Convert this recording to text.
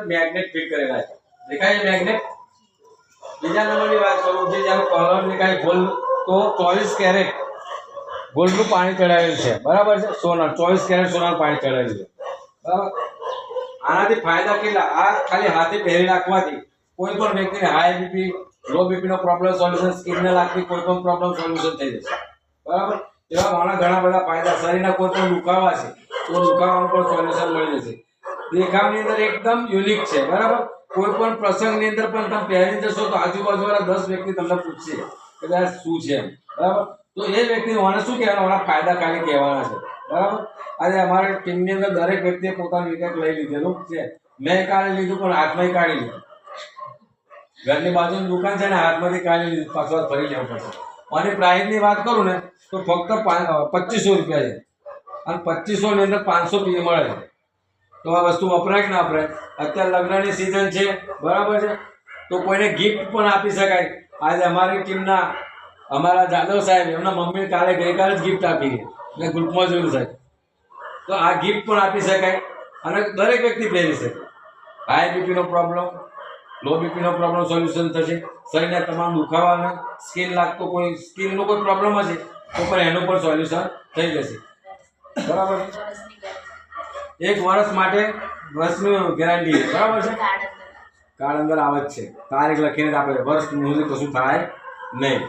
magnet fit करेला है देखा है मैग्नेट बीजा नंबर की बात करूं जे जानो कलर लिखाय गोल्ड तो 24 कैरेट गोल्ड નું પાણી ચડાવેલું છે બરાબર છે સોના 24 કેરેટ સોનાનું પાણી ચડાવેલું છે બરાબર આનાથી ફાયદા કેટલા આ ખાલી હાથે પહેરી રાખવાથી કોઈ પણ વ્યક્તિને હાઈ બીપી લો બીપી નો પ્રોબ્લેમ સોલ્યુશન સ્કિનને લાગતી કોઈ પણ પ્રોબ્લેમ સોલ્યુશન થઈ જશે બરાબર એવા ઘણા બધા ફાયદા શરીરના કોઈ પણ દુખાવા છે તો દુખાવાનું પણ સોલ્યુશન મળી જશે દેખાવની અંદર એકદમ યુનિક છે બરાબર કોઈ પણ પ્રસંગની અંદર પણ તમે પહેરી જશો તો આજુબાજુવાળા 10 વ્યક્તિ તમને પૂછશે કે આ શું છે બરાબર તો એ વ્યક્તિ મને શું કહેવાના ઓના ફાયદા ખાલી કહેવાના છે બરાબર આજે અમારી ટીમની અંદર દરેક વ્યક્તિએ પોતાનું વિકેટ લઈ લીધેલું છે મેં કાઢી લીધું પણ હાથમાં કાઢી લીધું ઘરની બાજુની દુકાન છે ને હાથમાંથી કાઢી લીધું પાછળ ફરી લેવું પડશે અને પ્રાઇસની વાત કરું ને તો ફક્ત 2500 રૂપિયા છે અને 2500 ની અંદર 500 પીએ મળે છે તો આ વસ્તુ વપરાય કે ના વપરાય અત્યારે લગ્નની સિઝન છે બરાબર છે તો કોઈને ગિફ્ટ પણ આપી શકાય આજે અમારી ટીમના અમારા જાદવ સાહેબ એમના મમ્મી ગઈકાલે જ ગિફ્ટ આપી ગઈ મેં ગ્રુપમાં જોયું સાહેબ તો આ ગિફ્ટ પણ આપી શકાય અને દરેક વ્યક્તિ પહેરી શકે હાઈ બીપીનો પ્રોબ્લેમ લો બીપીનો પ્રોબ્લેમ સોલ્યુશન થશે શરીરના તમામ દુખાવાના સ્કિન લાગતો કોઈ સ્કિનનો કોઈ પ્રોબ્લેમ હશે તો પણ એનું પણ સોલ્યુશન થઈ જશે બરાબર 1 વર્ષ માટે વર્ષની ગેરંટી બરાબર છે કાર્ડ અંદર આવે જ છે તારીખ લખીને જ આપે વર્ષ સુધી કશું થાય નહીં